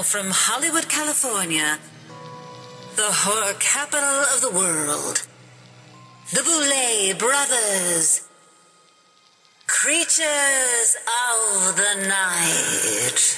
now from Hollywood, California, the horror capital of the world, the Boulet Brothers, creatures of the night.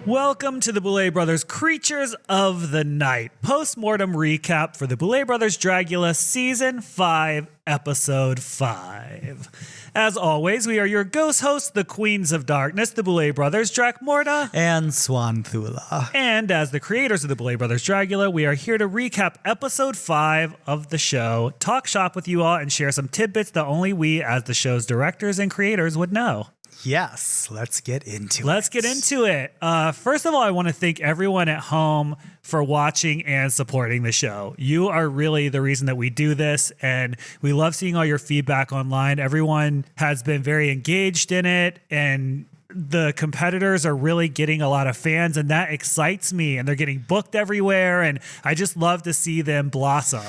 Welcome to the Boulet Brothers Creatures of the Night post-mortem recap for the Boulet Brothers Dragula Season 5, Episode 5. As always, we are your ghost hosts, the Queens of Darkness, the Boulet Brothers Dracmorda and Swanthula. And as the creators of the Boulet Brothers Dragula, we are here to recap Episode 5 of the show, talk shop with you all, and share some tidbits that only we, as the show's directors and creators, would know. Yes, let's get into it. Let's get into it. First of all, I want to thank everyone at home for watching and supporting the show. You are really the reason that we do this, and we love seeing all your feedback online. Everyone has been very engaged in it, and the competitors are really getting a lot of fans, and that excites me, and they're getting booked everywhere, and I just love to see them blossom.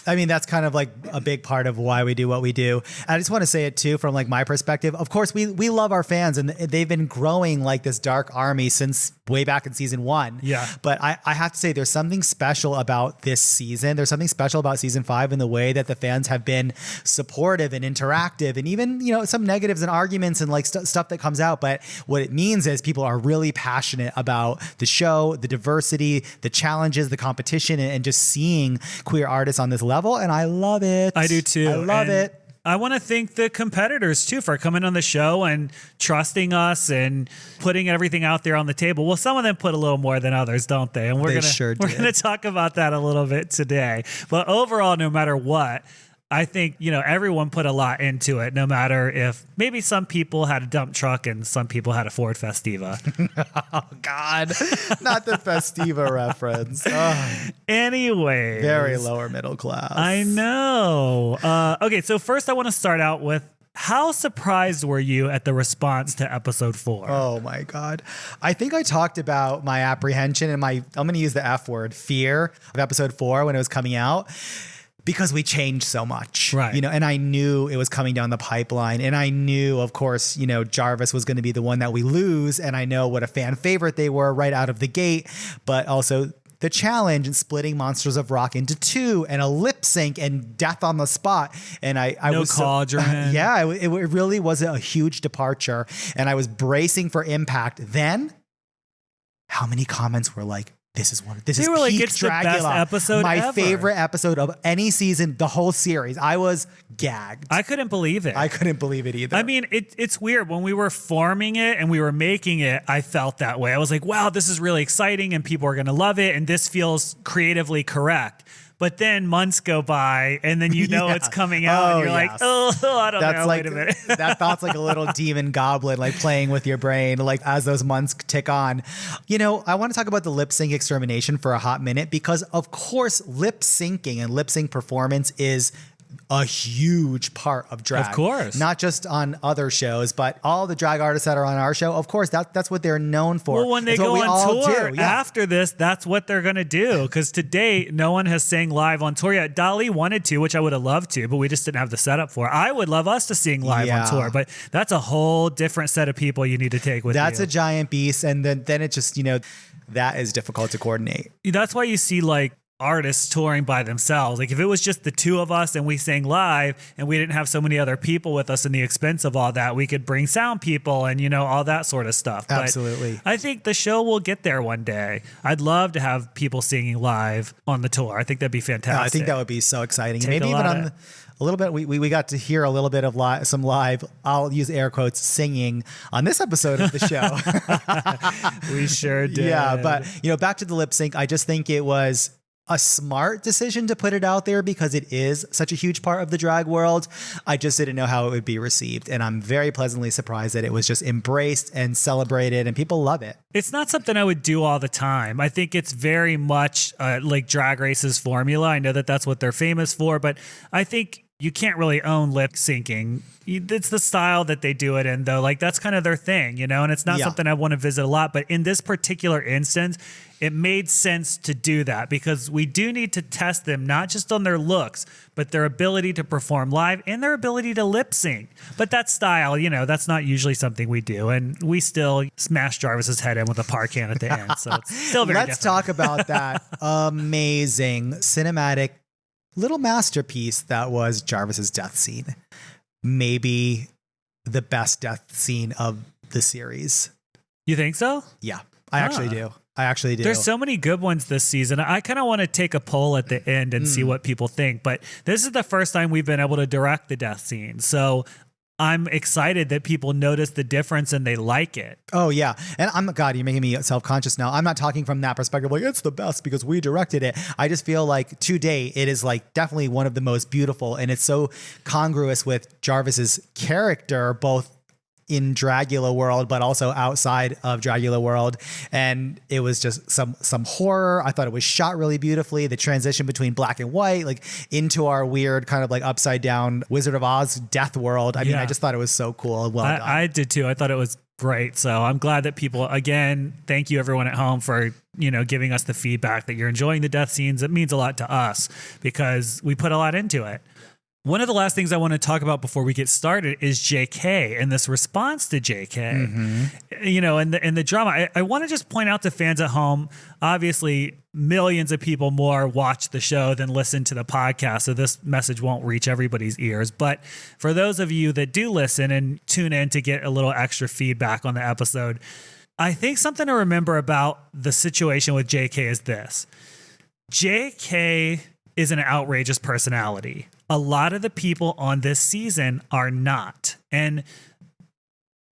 I mean, that's kind of like a big part of why we do what we do. And I just want to say it too, from like my perspective. Of course, we love our fans, and they've been growing like this dark army since way back in season 1. Yeah. But I have to say there's something special about this season. There's something special about season 5 in the way that the fans have been supportive and interactive, and even, you know, some negatives and arguments and like stuff that comes out. But what it means is people are really passionate about the show, the diversity, the challenges, the competition, and just seeing queer artists on this level. And I love it. I do too. I love it. I want to thank the competitors too for coming on the show and trusting us and putting everything out there on the table. Well, some of them put a little more than others, don't they? And we're going to talk about that a little bit today. But overall, no matter what, I think, you know, everyone put a lot into it, no matter if maybe some people had a dump truck and some people had a Ford Festiva. Oh, God. Not the Festiva reference. Oh. Anyways. Very lower middle class. I know. Okay, so first I want to start out with, how surprised were you at the response to episode 4? Oh my God. I think I talked about my apprehension and I'm going to use the F word, fear of episode 4 when it was coming out. Because we changed so much, right? You know, and I knew it was coming down the pipeline, and I knew, of course, you know, Jarvis was going to be the one that we lose, and I know what a fan favorite they were right out of the gate, but also the challenge in splitting Monsters of Rock into 2 and a lip sync and death on the spot, and I no was cauldron. Yeah, it really was a huge departure, and I was bracing for impact. Then, how many comments were like, This is like, peak it's Dragula, the best episode my ever. favorite episode of any season, the whole series. I was gagged. I couldn't believe it. I couldn't believe it either. I mean, it's weird. When we were forming it and we were making it, I felt that way. I was like, wow, this is really exciting and people are going to love it. And this feels creatively correct. But then months go by, and then you know it's coming out, and you're like, oh, I don't know, like, wait a minute. That thought's like a little demon goblin, like playing with your brain, like as those months tick on. You know, I want to talk about the lip sync extermination for a hot minute, because of course, lip syncing and lip sync performance is a huge part of drag. Of course. Not just on other shows, but all the drag artists that are on our show, of course, that's what they're known for. Well, when they go on tour after this, that's what they're going to do. Because to date, no one has sang live on tour yet. Dolly wanted to, which I would have loved to, but we just didn't have the setup for. I would love us to sing live on tour, but that's a whole different set of people you need to take with you. That's a giant beast. And then it just, you know, that is difficult to coordinate. That's why you see like artists touring by themselves. Like if it was just the two of us and we sang live and we didn't have so many other people with us and the expense of all that, we could bring sound people and, you know, all that sort of stuff. Absolutely. But I think the show will get there one day. I'd love to have people singing live on the tour. I think that'd be fantastic. I think that would be so exciting. Maybe even on a little bit, we got to hear a little bit of some live, I'll use air quotes, singing on this episode of the show. We sure did. Yeah, but, you know, back to the lip sync, I just think it was a smart decision to put it out there because it is such a huge part of the drag world. I just didn't know how it would be received. And I'm very pleasantly surprised that it was just embraced and celebrated and people love it. It's not something I would do all the time. I think it's very much like Drag Race's formula. I know that that's what they're famous for, but I think you can't really own lip syncing. It's the style that they do it in, though. Like, that's kind of their thing, and it's not something I want to visit a lot. But in this particular instance, it made sense to do that because we do need to test them, not just on their looks, but their ability to perform live and their ability to lip sync. But that style, that's not usually something we do. And we still smash Jarvis's head in with a par can at the end. So it's still very Let's talk about that amazing cinematic little masterpiece that was Jarvis's death scene. Maybe the best death scene of the series. You think so? Yeah, I actually do. I actually do. There's so many good ones this season. I kind of want to take a poll at the end and see what people think. But this is the first time we've been able to direct the death scene. So I'm excited that people notice the difference and they like it. Oh, yeah. And God, you're making me self-conscious now. I'm not talking from that perspective, like it's the best because we directed it. I just feel like today it is like definitely one of the most beautiful, and it's so congruous with Jarvis's character, both in Dragula world, but also outside of Dragula world. And it was just some horror. I thought it was shot really beautifully. The transition between black and white, like into our weird kind of like upside down Wizard of Oz death world. I mean, I just thought it was so cool and well done. I did too. I thought it was great. So I'm glad that people, again, thank you everyone at home for, giving us the feedback that you're enjoying the death scenes. It means a lot to us because we put a lot into it. One of the last things I want to talk about before we get started is JK and this response to JK. And the drama. I want to just point out to fans at home, obviously millions of people more watch the show than listen to the podcast, so this message won't reach everybody's ears. But for those of you that do listen and tune in to get a little extra feedback on the episode, I think something to remember about the situation with JK is this. JK is an outrageous personality. A lot of the people on this season are not. And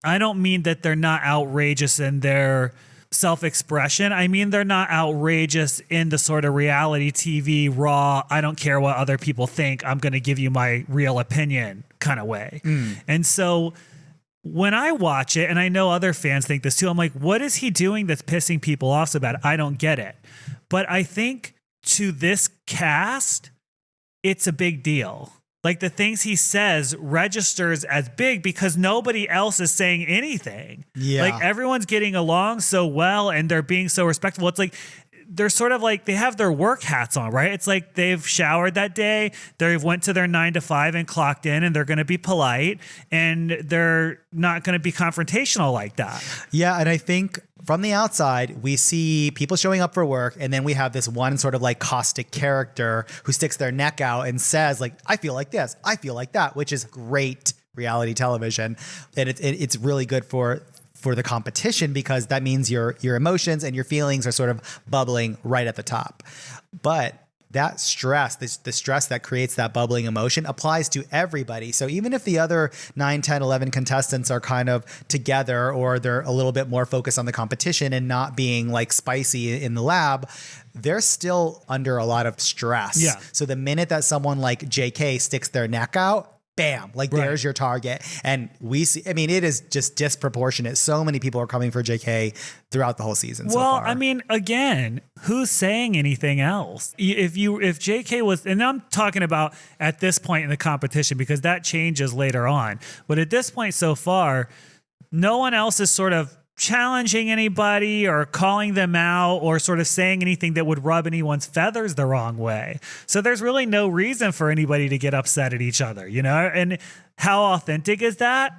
I don't mean that they're not outrageous in their self-expression. I mean, they're not outrageous in the sort of reality TV, raw, I don't care what other people think, I'm going to give you my real opinion kind of way. And so when I watch it, and I know other fans think this too, I'm like, what is he doing that's pissing people off so bad? I don't get it. But I think to this cast, it's a big deal. Like the things he says registers as big because nobody else is saying anything. Yeah. Like everyone's getting along so well and they're being so respectful. It's like they're sort of like they have their work hats on, right? It's like they've showered that day, they've went to their 9 to 5 and clocked in, and they're going to be polite and they're not going to be confrontational like that. Yeah, and I think from the outside, we see people showing up for work, and then we have this one sort of like caustic character who sticks their neck out and says like, I feel like this, I feel like that, which is great reality television. And it's really good for the competition because that means your emotions and your feelings are sort of bubbling right at the top. But that stress, the stress that creates that bubbling emotion applies to everybody. So even if the other 9, 10, 11 contestants are kind of together or they're a little bit more focused on the competition and not being like spicy in the lab, they're still under a lot of stress. Yeah. So the minute that someone like JK sticks their neck out, bam, like there's your target. And we see, I mean, it is just disproportionate. So many people are coming for JK throughout the whole season so far. Well, I mean, again, who's saying anything else? If JK was, and I'm talking about at this point in the competition because that changes later on. But at this point so far, no one else is sort of challenging anybody or calling them out or sort of saying anything that would rub anyone's feathers the wrong way. So there's really no reason for anybody to get upset at each other, And how authentic is that?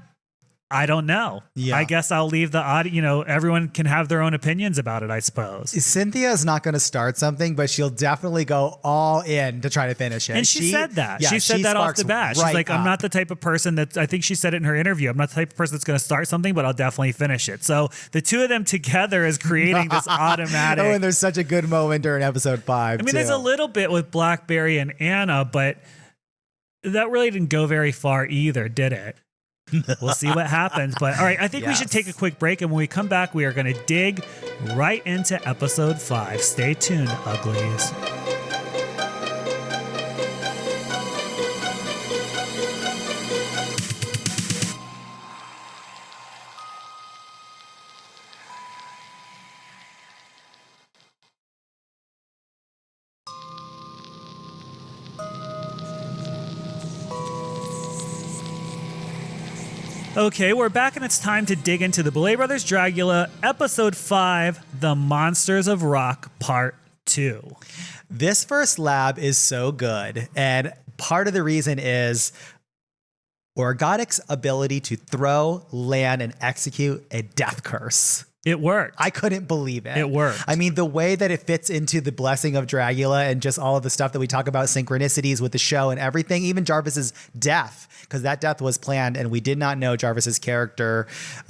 I don't know. Yeah. I guess I'll leave the audience, everyone can have their own opinions about it, I suppose. Cynthia is not going to start something, but she'll definitely go all in to try to finish it. And she said that. Yeah, she said that off the bat. She's like, I'm not the type of person I think she said it in her interview. I'm not the type of person that's going to start something, but I'll definitely finish it. So the two of them together is creating this automatic. Oh, and there's such a good moment during episode 5. I mean, there's a little bit with Blackberry and Anna, but that really didn't go very far either, did it? We'll see what happens. But all right, I think we should take a quick break. And when we come back, we are going to dig right into episode 5. Stay tuned, uglies. Okay, we're back and it's time to dig into the Boulet Brothers Dragula, Episode 5, The Monsters of Rock, Part 2. This first lab is so good, and part of the reason is Orgotic's ability to throw, land, and execute a death curse. It worked. I couldn't believe it. It worked. I mean, the way that it fits into the blessing of Dragula and just all of the stuff that we talk about, synchronicities with the show and everything, even Jarvis's death, because that death was planned and we did not know Jarvis's character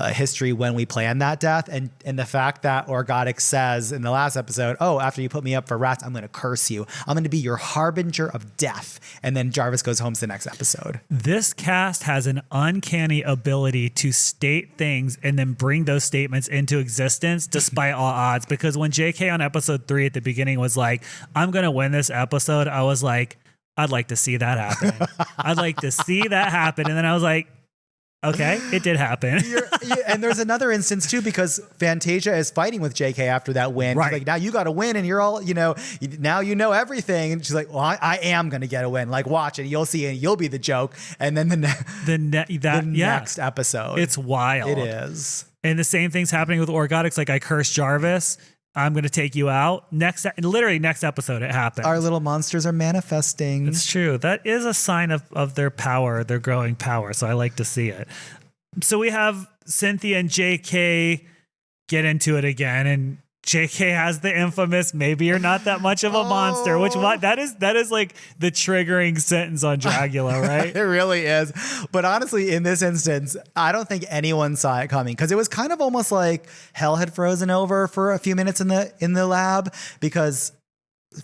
history when we planned that death. And the fact that Orgotic says in the last episode, oh, after you put me up for rats, I'm going to curse you. I'm going to be your harbinger of death. And then Jarvis goes home to the next episode. This cast has an uncanny ability to state things and then bring those statements into existence despite all odds, because when JK on episode 3 at the beginning was like, I'm gonna win this episode, I was like, I'd like to see that happen. I'd like to see that happen. And then I was like, okay, it did happen. And there's another instance too, because Fantasia is fighting with JK after that win. Right. She's like, now you got to win and you're all, now you know everything. And she's like, well, I am going to get a win. Like, watch it. You'll see, and you'll be the joke. And then the next episode. It's wild. It is. And the same thing's happening with Orgotics. Like, I cursed Jarvis. I'm going to take you out. Literally next episode, it happens. Our little monsters are manifesting. It's true. That is a sign of their power, their growing power. So I like to see it. So we have Cynthia and JK get into it again, and JK has the infamous, maybe you're not that much of a monster, which that is like the triggering sentence on Dragula, right? It really is. But honestly, in this instance, I don't think anyone saw it coming, because it was kind of almost like hell had frozen over for a few minutes in the lab, because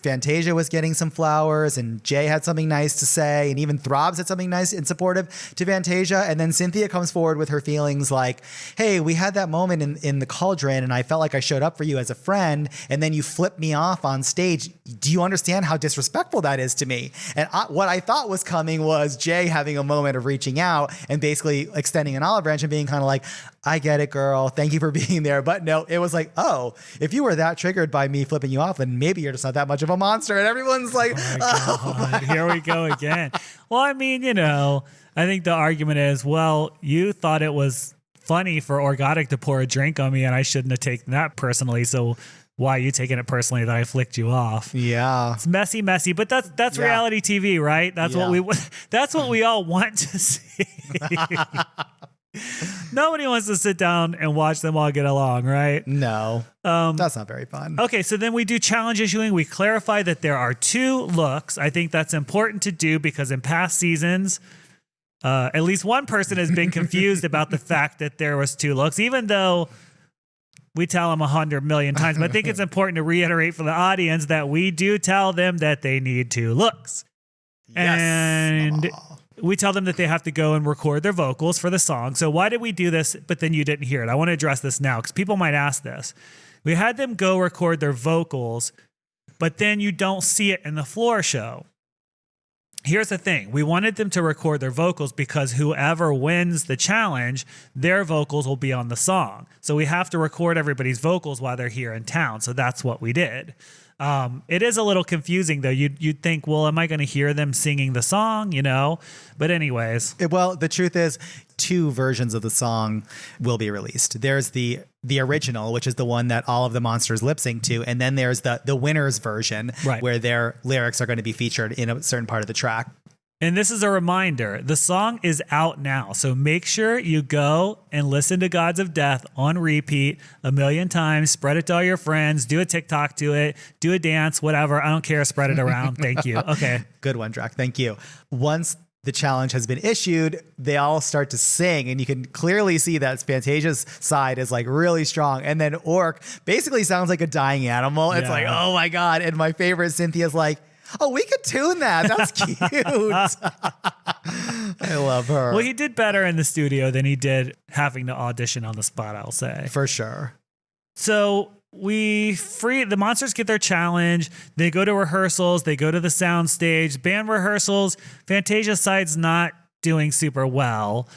Fantasia was getting some flowers and Jay had something nice to say, and even Throbs had something nice and supportive to Fantasia. And then Cynthia comes forward with her feelings like, hey, we had that moment in the cauldron and I felt like I showed up for you as a friend, and then you flipped me off on stage. Do you understand how disrespectful that is to me? And what I thought was coming was Jay having a moment of reaching out and basically extending an olive branch and being kind of like, I get it, girl. Thank you for being there. But no, it was like, oh, if you were that triggered by me flipping you off, then maybe you're just not that much of a monster. And everyone's like, oh my God, here we go again. Well, I mean, I think the argument is, well, you thought it was funny for Orgotic to pour a drink on me and I shouldn't have taken that personally. So why are you taking it personally that I flicked you off? Yeah. It's messy, but that's reality TV, right? That's what we all want to see. Nobody wants to sit down and watch them all get along, right? No, that's not very fun. Okay, so then we do challenge issuing. We clarify that there are 2 looks. I think that's important to do because in past seasons, at least one person has been confused about the fact that there was 2 looks, even though we tell them 100 million times. But I think it's important to reiterate for the audience that we do tell them that they need 2 looks. Yes. And we tell them that they have to go and record their vocals for the song. So why did we do this, but then you didn't hear it? I want to address this now because people might ask this. We had them go record their vocals, but then you don't see it in the floor show. Here's the thing. We wanted them to record their vocals because whoever wins the challenge, their vocals will be on the song. So we have to record everybody's vocals while they're here in town. So that's what we did. It is a little confusing, though. You'd think, well, am I going to hear them singing the song, But anyways. Well, the truth is 2 versions of the song will be released. There's the original, which is the one that all of the monsters lip sync to. And then there's the winner's version, right, where their lyrics are going to be featured in a certain part of the track. And this is a reminder, the song is out now. So make sure you go and listen to Gods of Death on repeat 1 million times, spread it to all your friends, do a TikTok to it, do a dance, whatever. I don't care. Spread it around. Thank you. Okay. Good one, Drac. Thank you. Once the challenge has been issued, they all start to sing, and you can clearly see that Fantasia's side is like really strong. And then Orc basically sounds like a dying animal. It's like, oh my God. And my favorite, Cynthia's like, oh, we could tune that. That's cute. I love her. Well, he did better in the studio than he did having to audition on the spot, I'll say. For sure. So the monsters get their challenge. They go to rehearsals. They go to the sound stage. Band rehearsals. Fantasia's side's not doing super well,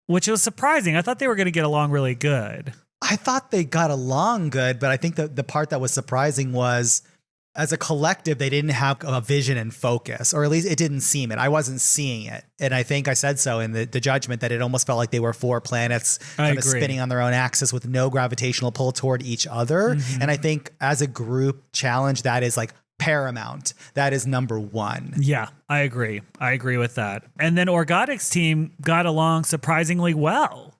which was surprising. I thought they were going to get along really good. I thought they got along good, but I think the part that was surprising was as a collective, they didn't have a vision and focus, or at least it didn't seem it. I wasn't seeing it. And I think I said so in the judgment that it almost felt like they were four planets kind of spinning on their own axis with no gravitational pull toward each other. And I think as a group challenge, that is like paramount. That is number one. Yeah, I agree. I agree with that. And then Orgotic's team got along surprisingly well.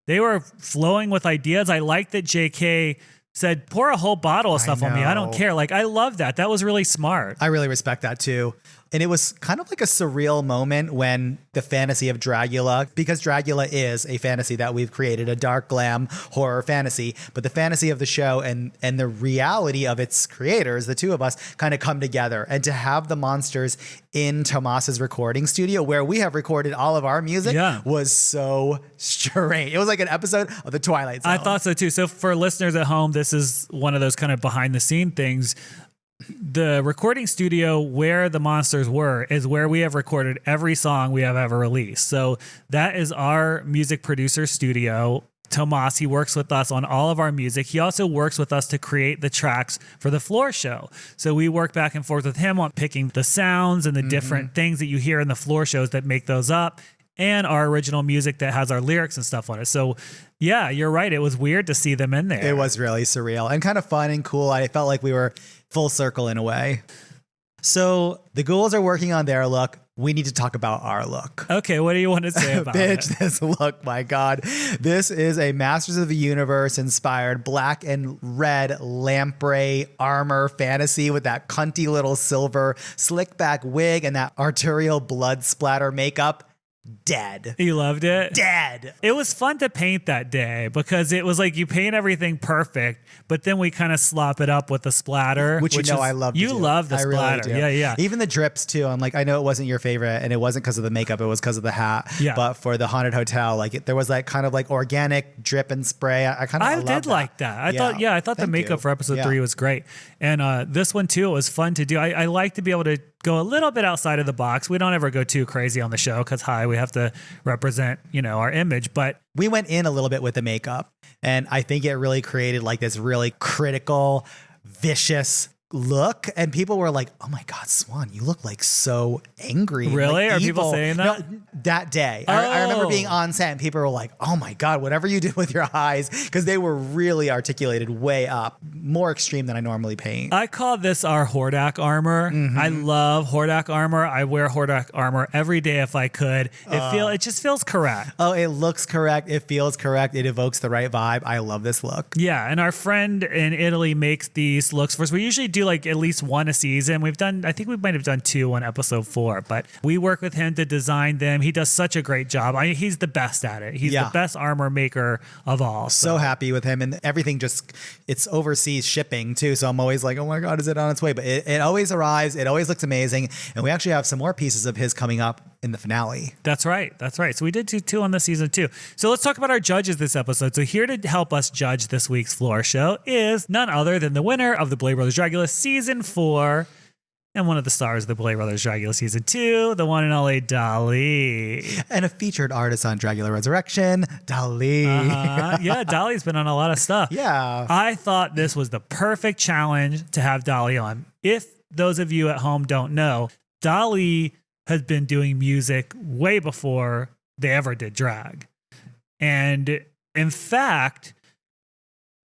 They were flowing with ideas. I like that JK said, pour a whole bottle of stuff on me. I don't care. Like, I love that. That was really smart. I really respect that too. And it was kind of like a surreal moment when the fantasy of Dragula, because Dragula is a fantasy that we've created, a dark glam horror fantasy, but the fantasy of the show and the reality of its creators, the two of us, kind of come together. And to have the monsters in Tomas's recording studio where we have recorded all of our music was so strange. It was like an episode of The Twilight Zone. I thought so too. So for listeners at home, this is one of those kind of behind the scene things. The recording studio where the monsters were is where we have recorded every song we have ever released. So that is our music producer studio. Tomas, he works with us on all of our music. He also works with us to create the tracks for the floor show. So we work back and forth with him on picking the sounds and the different things that you hear in the floor shows that make those up, and our original music that has our lyrics and stuff on it. So yeah, you're right. It was weird to see them in there. It was really surreal and kind of fun and cool. I felt like we were full circle in a way. So the ghouls are working on their look. We need to talk about our look. Okay, what do you want to say about Bitch, it? this look, my God. This is a Masters of the Universe inspired black and red lamprey armor fantasy with that cunty little silver slick back wig and that arterial blood splatter makeup. Dead. You loved it? Dead. It was fun to paint that day because it was like you paint everything perfect, but then we kind of slop it up with the splatter. Which you know I love to You do. love the I splatter. Really do. Yeah. Even the drips too. I'm like, I know it wasn't your favorite and it wasn't because of the makeup. It was because of the hat. Yeah. But for the haunted hotel, like there was like kind of like organic drip and spray. I did like that. I thought the makeup for episode 3 was great. And this one too, it was fun to do. I like to be able to go a little bit outside of the box. We don't ever go too crazy on the show because we have to represent, our image, but we went in a little bit with the makeup and I think it really created like this really critical, vicious look, and people were like, "Oh my God, Swan, you look like so angry." Really? Like, Are evil. people saying that? No, that day. I remember being on set and people were like, "Oh my God, whatever you did with your eyes," because they were really articulated way up, more extreme than I normally paint. I call this our Hordak armor. I love Hordak armor. I wear Hordak armor every day if I could. It just feels correct. Oh, it looks correct. It feels correct. It evokes the right vibe. I love this look. Yeah, and our friend in Italy makes these looks for us. We usually do like at least one a season. I think we might have done 2 on episode 4, but we work with him to design them. He does such a great job. He's the best at it. He's the best armor maker of all. So happy with him, and everything it's overseas shipping too. So I'm always like, oh my God, is it on its way? But it always arrives. It always looks amazing. And we actually have some more pieces of his coming up in the finale. That's right. So we did 2 on the season 2. So let's talk about our judges this episode. So here to help us judge this week's floor show is none other than the winner of the Boulet Brothers Dragula season 4 and one of the stars of the Boulet Brothers Dragula season 2, the one and only Dolly. And a featured artist on Dragula Resurrection, Dolly. Yeah, Dolly's been on a lot of stuff. Yeah. I thought this was the perfect challenge to have Dolly on. If those of you at home don't know, Dolly has been doing music way before they ever did drag. And in fact,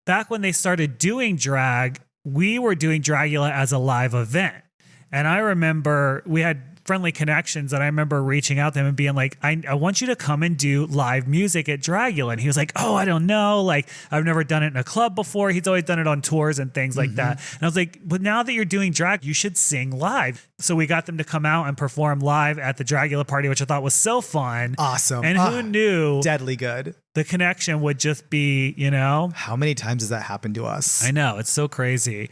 back when they started doing drag, we were doing Dragula as a live event. And I remember we had friendly connections, and I remember reaching out to him and being like, I want you to come and do live music at Dragula. And he was like, oh, I don't know. Like, I've never done it in a club before. He's always done it on tours and things like that. And I was like, but now that you're doing drag, you should sing live. So we got them to come out and perform live at the Dragula party, which I thought was so fun. Awesome. And who knew deadly good. The connection would just be, How many times has that happened to us? I know. It's so crazy.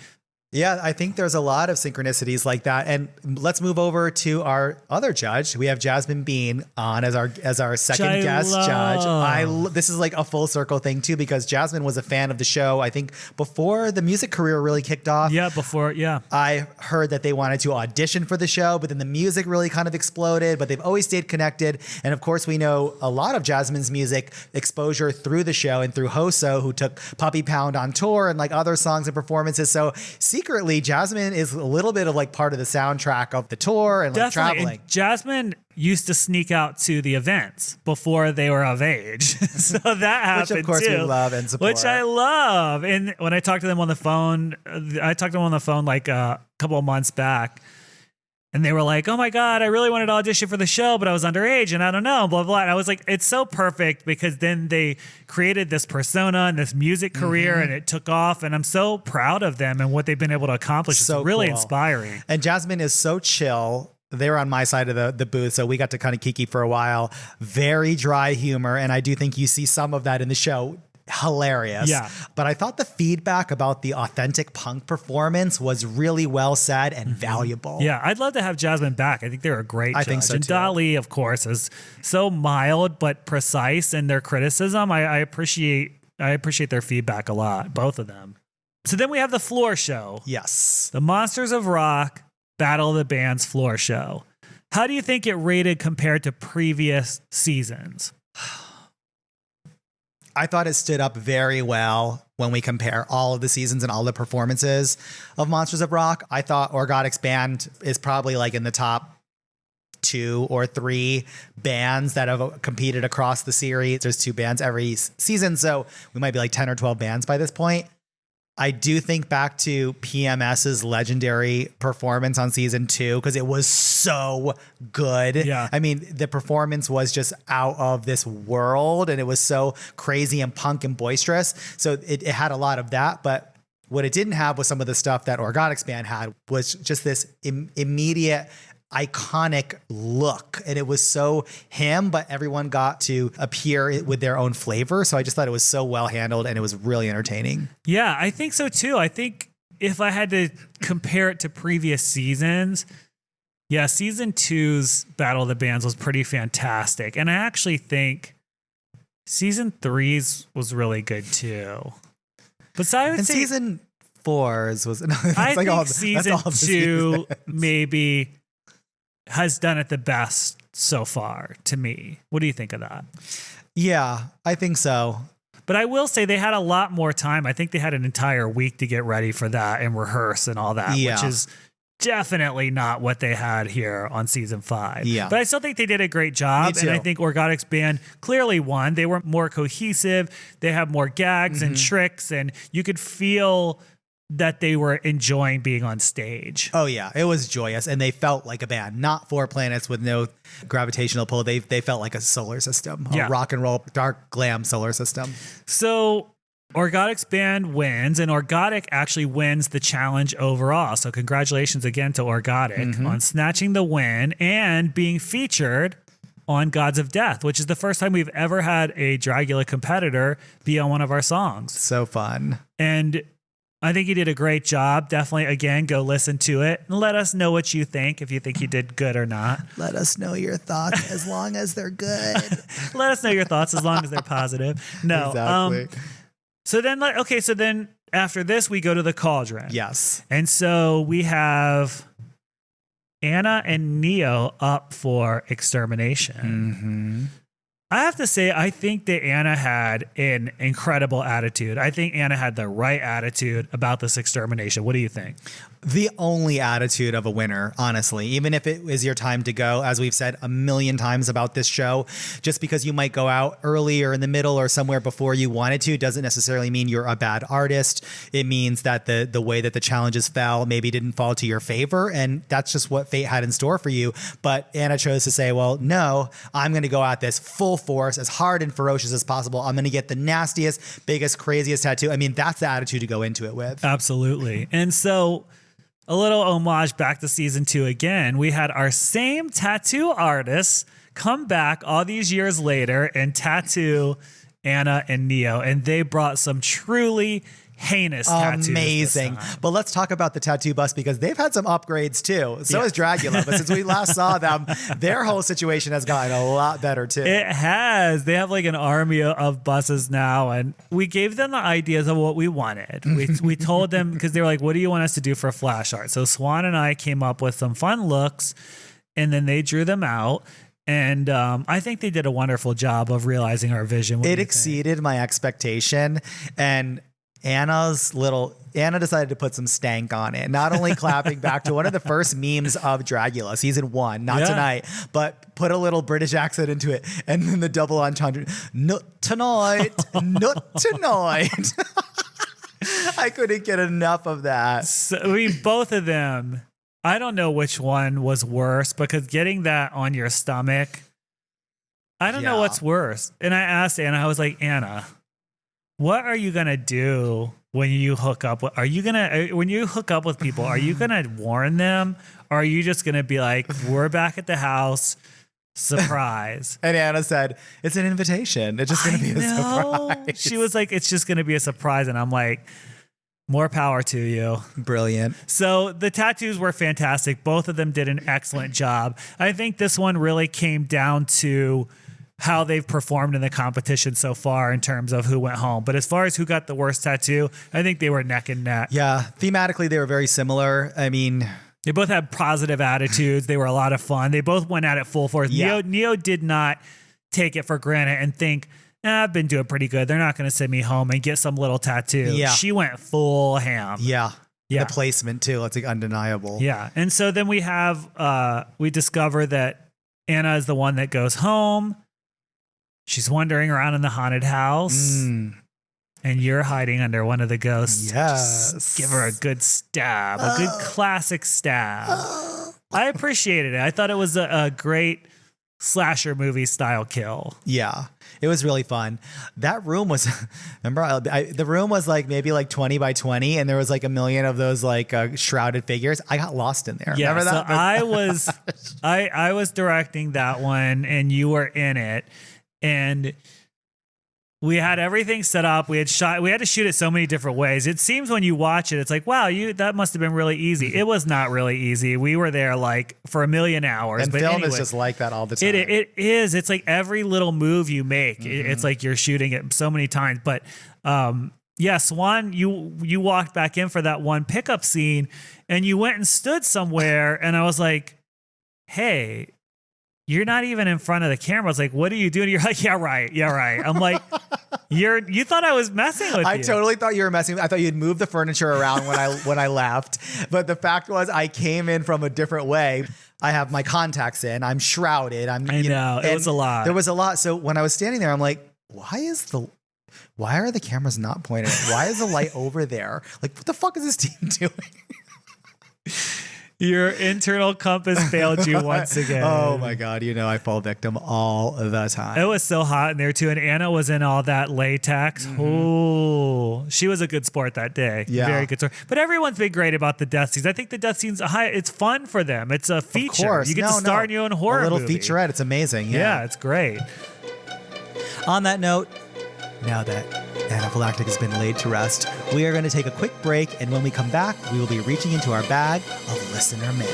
Yeah, I think there's a lot of synchronicities like that. And let's move over to our other judge. We have Jasmine Bean on as our second guest judge. This is like a full circle thing too, because Jasmine was a fan of the show, I think, before the music career really kicked off. Yeah, before. I heard that they wanted to audition for the show, but then the music really kind of exploded, but they've always stayed connected. And of course, we know a lot of Jasmine's music exposure through the show and through Hoso, who took Puppy Pound on tour and like other songs and performances. So secretly, Jasmine is a little bit of like part of the soundtrack of the tour and like Definitely. traveling. And Jasmine used to sneak out to the events before they were of age. So that happened Which of course too, we love and support. which I love. And when I talked to them on the phone, like a couple of months back, and they were like, oh my God, I really wanted to audition for the show, but I was underage and I don't know, blah, blah. And I was like, it's so perfect because then they created this persona and this music career and it took off. And I'm so proud of them and what they've been able to accomplish. So it's really cool. inspiring. And Jasmine is so chill. They were on my side of the booth, so we got to kind of kiki for a while. Very dry humor, and I do think you see some of that in the show. Hilarious. Yeah. But I thought the feedback about the authentic punk performance was really well said and valuable. Yeah, I'd love to have Jasmine back. I think they're a great judge. I think so, and too. Dolly, of course, is so mild but precise in their criticism. I appreciate their feedback a lot, both of them. So then we have the floor show. Yes. The Monsters of Rock Battle of the Bands floor show. How do you think it rated compared to previous seasons? I thought it stood up very well when we compare all of the seasons and all the performances of Monsters of Rock. I thought Orgotic's band is probably like in the top 2 or 3 bands that have competed across the series. There's 2 bands every season, so we might be like 10 or 12 bands by this point. I do think back to PMS's legendary performance on season 2 because it was so good. Yeah. I mean, the performance was just out of this world and it was so crazy and punk and boisterous. So it had a lot of that. But what it didn't have was some of the stuff that Orgotic's band had was just this immediate iconic look, and it was so him, but everyone got to appear with their own flavor. So I just thought it was so well handled and it was really entertaining. Yeah, I think so too. I think if I had to compare it to previous seasons, yeah, season 2's Battle of the Bands was pretty fantastic. And I actually think season 3's was really good too. But so I would say season 4's was I think season 2 maybe has done it the best so far to me. What do you think of that? Yeah, I think so. But I will say they had a lot more time. I think they had an entire week to get ready for that and rehearse and all that, which is definitely not what they had here on season 5. Yeah. But I still think they did a great job. And I think Orgotic's band clearly won. They were more cohesive. They have more gags and tricks, and you could feel that they were enjoying being on stage. Oh yeah, it was joyous, and they felt like a band, not 4 planets with no gravitational pull. They felt like a solar system, a rock and roll, dark glam solar system. So Orgotic's band wins, and Orgotic actually wins the challenge overall. So congratulations again to Orgotic on snatching the win and being featured on Gods of Death, which is the first time we've ever had a Dragula competitor be on one of our songs. So fun. And I think you did a great job. Definitely, again, go listen to it and let us know what you think, if you think you did good or not. Let us know your thoughts as long as they're good. Let us know your thoughts as long as they're positive. No. Exactly. So then after this, we go to the Cauldron. Yes. And so we have Anna and Neo up for extermination. I have to say, I think that Anna had an incredible attitude. I think Anna had the right attitude about this extermination. What do you think? The only attitude of a winner, honestly, even if it is your time to go, as we've said a million times about this show, just because you might go out early or in the middle or somewhere before you wanted to doesn't necessarily mean you're a bad artist. It means that the way that the challenges fell maybe didn't fall to your favor, and that's just what fate had in store for you. But Anna chose to say, well, no, I'm going to go at this full force, as hard and ferocious as possible. I'm going to get the nastiest, biggest, craziest tattoo. I mean, that's the attitude to go into it with. Absolutely. And so a little homage back to season 2 again. We had our same tattoo artists come back all these years later and tattoo Anna and Neo, and they brought some truly heinous tattoos. Amazing. But let's talk about the tattoo bus, because they've had some upgrades too. So has Dragula. But since we last saw them, their whole situation has gotten a lot better too. It has. They have like an army of buses now, and we gave them the ideas of what we wanted. We told them, because they were like, what do you want us to do for flash art? So Swan and I came up with some fun looks, and then they drew them out. And I think they did a wonderful job of realizing our vision. It exceeded my expectation. And Anna decided to put some stank on it. Not only clapping back to one of the first memes of Dragula, season 1, not tonight, but put a little British accent into it. And then the double entendre, not tonight, not tonight. I couldn't get enough of that. So, I mean, both of them, I don't know which one was worse because getting that on your stomach, I don't know what's worse. And I asked Anna, I was like, Anna, what are you going to do when you hook up with, when you hook up with people, are you going to warn them? Or are you just going to be like, we're back at the house, surprise? And Anna said, it's an invitation. It's just going to be a surprise. She was like, it's just going to be a surprise. And I'm like, more power to you. Brilliant. So the tattoos were fantastic. Both of them did an excellent job. I think this one really came down to how they've performed in the competition so far in terms of who went home. But as far as who got the worst tattoo, I think they were neck and neck. Yeah, thematically, they were very similar. I mean, they both had positive attitudes. They were a lot of fun. They both went at it full force. Yeah. Neo did not take it for granted and think, I've been doing pretty good. They're not going to send me home and get some little tattoo. Yeah. She went full ham. Yeah. Yeah. The placement, too. It's like undeniable. Yeah. And so then we discover that Anna is the one that goes home. She's wandering around in the haunted house. And you're hiding under one of the ghosts. Yes. Just give her a good stab, a good classic stab. I appreciated it. I thought it was a great slasher movie style kill. Yeah. It was really fun. That room was, remember, the room was like maybe like 20 by 20 and there was like a million of those like shrouded figures. I got lost in there. Yeah, remember that? So I was directing that one and you were in it. And we had everything set up. We had to shoot it so many different ways. It seems when you watch it, it's like, wow, that must have been really easy. It was not really easy. We were there like for a million hours. And but film anyway, is just like that all the time. It is. It's like every little move you make, it's like you're shooting it so many times. But Swan, you walked back in for that one pickup scene and you went and stood somewhere. And I was like, hey, you're not even in front of the camera. I was like, what are you doing? You're like, yeah, right. I'm like, you thought I was messing with you. I totally thought you were messing with. I thought you'd moved the furniture around when I left. But the fact was I came in from a different way. I have my contacts in. I'm shrouded. I know. It was a lot. There was a lot. So when I was standing there, I'm like, why are the cameras not pointed? Why is the light over there? Like, what the fuck is this team doing? Your internal compass failed you once again. Oh my God. I fall victim all the time. It was so hot in there too. And Anna was in all that latex. Oh, she was a good sport that day. Yeah. Very good sport. But everyone's been great about the death scenes. I think the death scenes, it's fun for them. It's a feature. Of course. You get to star in your own horror movie. A movie. little featurette. It's amazing. Yeah, it's great. On that note, now that Anaphylactic has been laid to rest, we are going to take a quick break, and when we come back, we will be reaching into our bag of listener mail.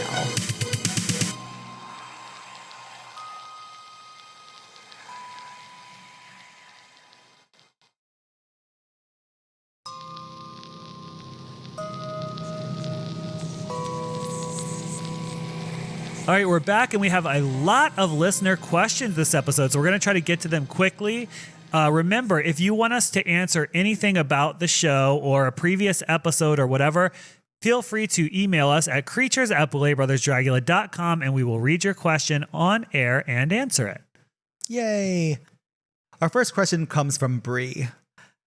All right, we're back, and we have a lot of listener questions this episode, so we're going to try to get to them quickly. Remember, if you want us to answer anything about the show or a previous episode or whatever, feel free to email us at creatures@bouletbrothersdragula.com and we will read your question on air and answer it. Yay. Our first question comes from Bree.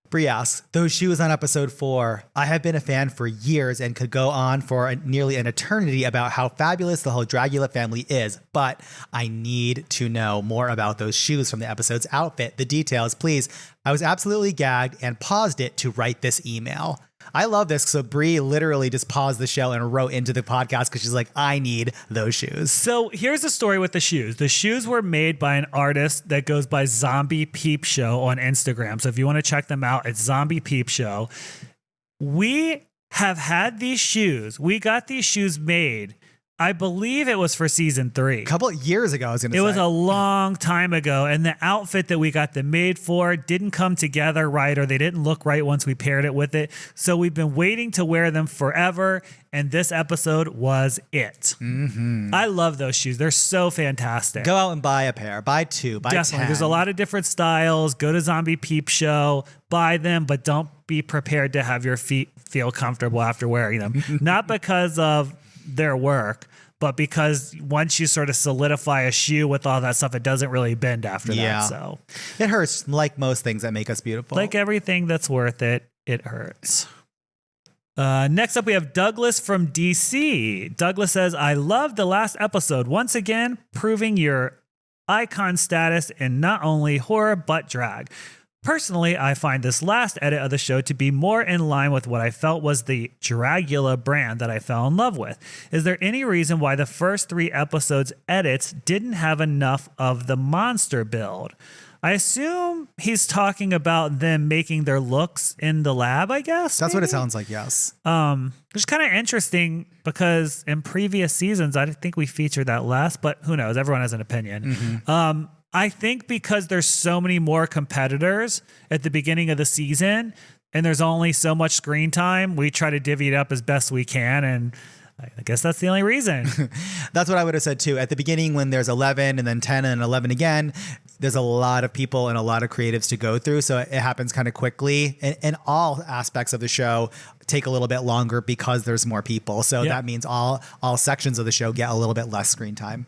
Bree asks, those shoes on episode 4, I have been a fan for years and could go on for nearly an eternity about how fabulous the whole Dragula family is, but I need to know more about those shoes from the episode's outfit, the details, please. I was absolutely gagged and paused it to write this email. I love this. So Bree literally just paused the show and wrote into the podcast because she's like, I need those shoes. So here's the story with the shoes. The shoes were made by an artist that goes by Zombie Peep Show on Instagram. So if you want to check them out, it's Zombie Peep Show. We have had these shoes. We got these shoes made I believe it was for season 3. A couple of years ago, I was going to say. It was a long time ago, and the outfit that we got them made for didn't come together right, or they didn't look right once we paired it with it. So we've been waiting to wear them forever, and this episode was it. Mm-hmm. I love those shoes. They're so fantastic. Go out and buy a pair. Buy 2. Buy Definitely. 10. There's a lot of different styles. Go to Zombie Peep Show. Buy them, but don't be prepared to have your feet feel comfortable after wearing them. Not because of their work, but because once you sort of solidify a shoe with all that stuff, it doesn't really bend after that. So it hurts, like most things that make us beautiful. Like everything that's worth it, it hurts. Next up, we have Douglas from DC. Douglas says, I loved the last episode. Once again, proving your icon status in not only horror, but drag. Personally, I find this last edit of the show to be more in line with what I felt was the Dragula brand that I fell in love with. Is there any reason why the first 3 episodes edits didn't have enough of the monster build? I assume he's talking about them making their looks in the lab, I guess. That's what it sounds like, yes. Which is kind of interesting because in previous seasons, I think we featured that last, but who knows? Everyone has an opinion. Mm-hmm. I think because there's so many more competitors at the beginning of the season and there's only so much screen time, we try to divvy it up as best we can. And I guess that's the only reason. That's what I would have said too. At the beginning, when there's 11 and then 10 and 11 again, there's a lot of people and a lot of creatives to go through. So it happens kind of quickly. And all aspects of the show take a little bit longer because there's more people. So that means all sections of the show get a little bit less screen time.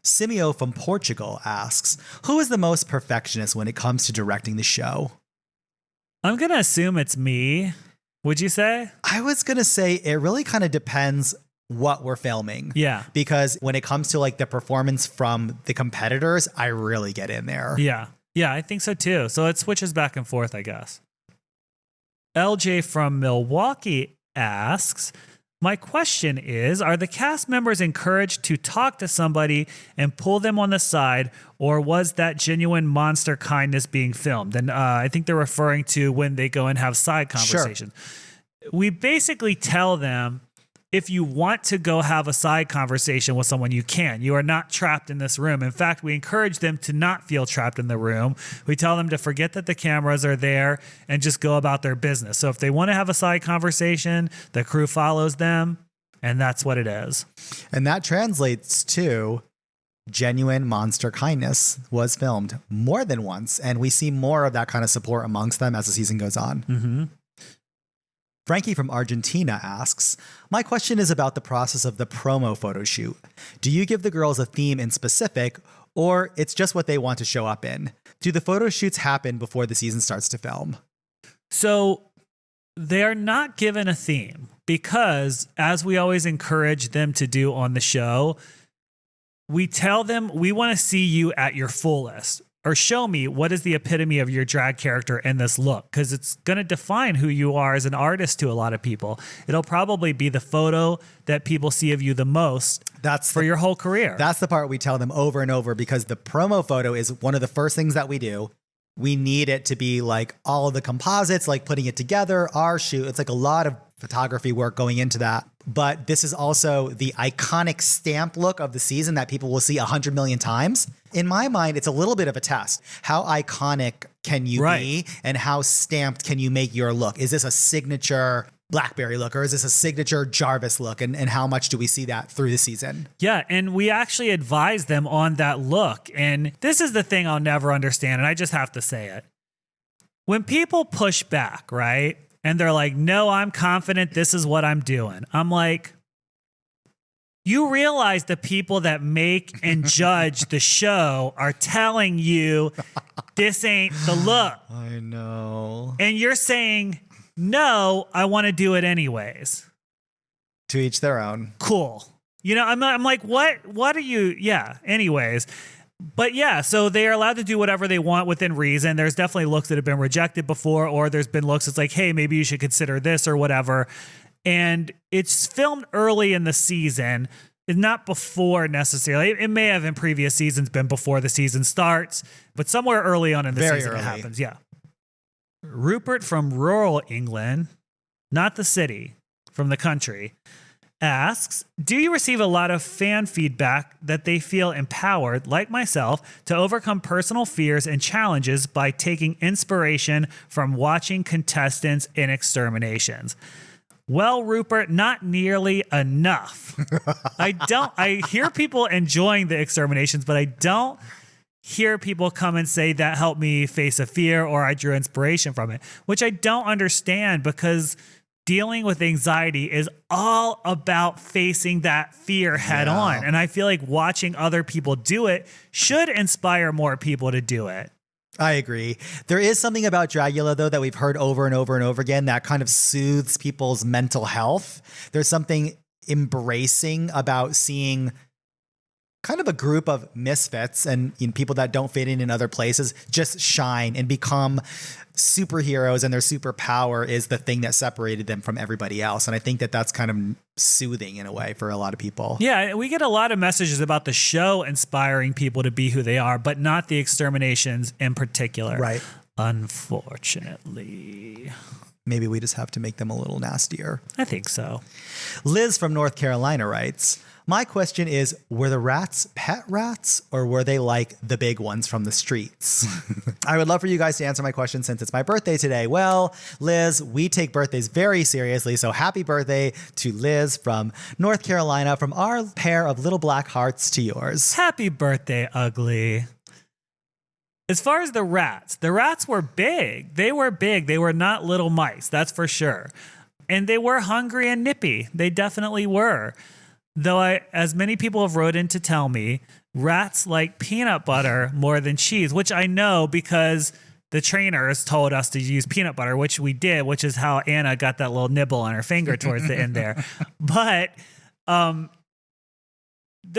Simeo from Portugal asks, who is the most perfectionist when it comes to directing the show? I'm going to assume it's me. Would you say? I was going to say it really kind of depends what we're filming. Yeah. Because when it comes to like the performance from the competitors, I really get in there. Yeah. Yeah, I think so too. So it switches back and forth, I guess. LJ from Milwaukee asks, my question is, are the cast members encouraged to talk to somebody and pull them on the side, or was that genuine monster kindness being filmed? And I think they're referring to when they go and have side conversations. Sure. We basically tell them, if you want to go have a side conversation with someone, you can. You are not trapped in this room. In fact, we encourage them to not feel trapped in the room. We tell them to forget that the cameras are there and just go about their business. So if they want to have a side conversation, the crew follows them, and that's what it is. And that translates to genuine monster kindness was filmed more than once, and we see more of that kind of support amongst them as the season goes on. Mm-hmm. Frankie from Argentina asks, my question is about the process of the promo photo shoot. Do you give the girls a theme in specific, or it's just what they want to show up in? Do the photo shoots happen before the season starts to film? So they are not given a theme because, as we always encourage them to do on the show, we tell them we want to see you at your fullest. Or show me what is the epitome of your drag character in this look, because it's going to define who you are as an artist to a lot of people. It'll probably be the photo that people see of you the most for your whole career. That's the part we tell them over and over, because the promo photo is one of the first things that we do. We need it to be like all of the composites, like putting it together, our shoot. It's like a lot of photography work going into that. But this is also the iconic stamp look of the season that people will see 100 million times. In my mind, it's a little bit of a test. How iconic can you be, and how stamped can you make your look? Is this a signature Blackberry look, or is this a signature Jarvis look? And how much do we see that through the season? Yeah, and we actually advise them on that look. And this is the thing I'll never understand, and I just have to say it. When people push back, right? And they're like, no, I'm confident this is what I'm doing. I'm like, you realize the people that make and judge the show are telling you this ain't the look. I know. And you're saying, no, I want to do it anyways. To each their own. Cool. You know, I'm like, what are you? Yeah, anyways. But yeah, so they are allowed to do whatever they want within reason. There's definitely looks that have been rejected before, or there's been looks that's like, hey, maybe you should consider this or whatever. And it's filmed early in the season, not before necessarily. It may have in previous seasons been before the season starts, but somewhere early on in the season it happens. Yeah. Rupert from rural England, not the city, from the country, asks, do you receive a lot of fan feedback that they feel empowered, like myself, to overcome personal fears and challenges by taking inspiration from watching contestants in exterminations? Well, Rupert, not nearly enough. I hear people enjoying the exterminations, but I don't hear people come and say that helped me face a fear or I drew inspiration from it, which I don't understand, because dealing with anxiety is all about facing that fear head on. And I feel like watching other people do it should inspire more people to do it. I agree. There is something about Dragula, though, that we've heard over and over and over again that kind of soothes people's mental health. There's something embracing about seeing kind of a group of misfits and people that don't fit in other places just shine and become superheroes, and their superpower is the thing that separated them from everybody else. And I think that that's kind of soothing in a way for a lot of people. Yeah, we get a lot of messages about the show inspiring people to be who they are, but not the exterminations in particular. Right. Unfortunately. Maybe we just have to make them a little nastier. I think so. Liz from North Carolina writes, my question is, were the rats pet rats, or were they like the big ones from the streets? I would love for you guys to answer my question since it's my birthday today. Well, Liz, we take birthdays very seriously, so happy birthday to Liz from North Carolina, from our pair of little black hearts to yours. Happy birthday, ugly. As far as the rats were big. They were big. They were not little mice, that's for sure. And they were hungry and nippy. They definitely were. Though as many people have wrote in to tell me, rats like peanut butter more than cheese, which I know because the trainers told us to use peanut butter, which we did, which is how Anna got that little nibble on her finger towards the end there. But the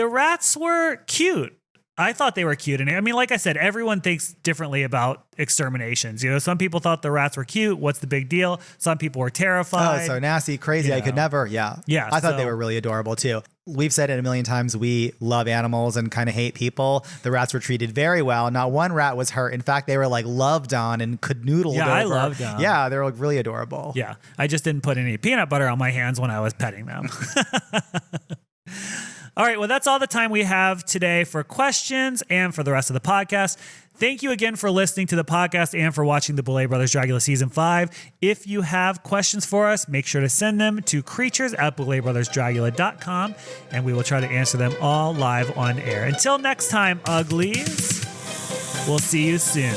rats were cute. I thought they were cute. And I mean, like I said, everyone thinks differently about exterminations. Some people thought the rats were cute. What's the big deal? Some people were terrified. Oh, so nasty, crazy. I could never. Yeah. I thought they were really adorable too. We've said it a million times. We love animals and kind of hate people. The rats were treated very well. Not one rat was hurt. In fact, they were like loved on and canoodled over. Yeah, I loved them. Yeah, they were like really adorable. Yeah. I just didn't put any peanut butter on my hands when I was petting them. All right, well, that's all the time we have today for questions and for the rest of the podcast. Thank you again for listening to the podcast and for watching the Boulet Brothers Dragula Season 5. If you have questions for us, make sure to send them to creatures@bouletbrothersdragula.com, and we will try to answer them all live on air. Until next time, uglies, we'll see you soon.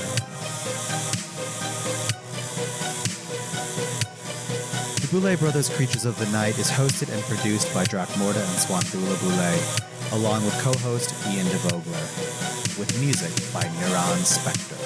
The Boulet Brothers Creatures of the Night is hosted and produced by Mortem and Swantula Boulet, along with co-host Ian DeVogler, with music by Neuron Spector.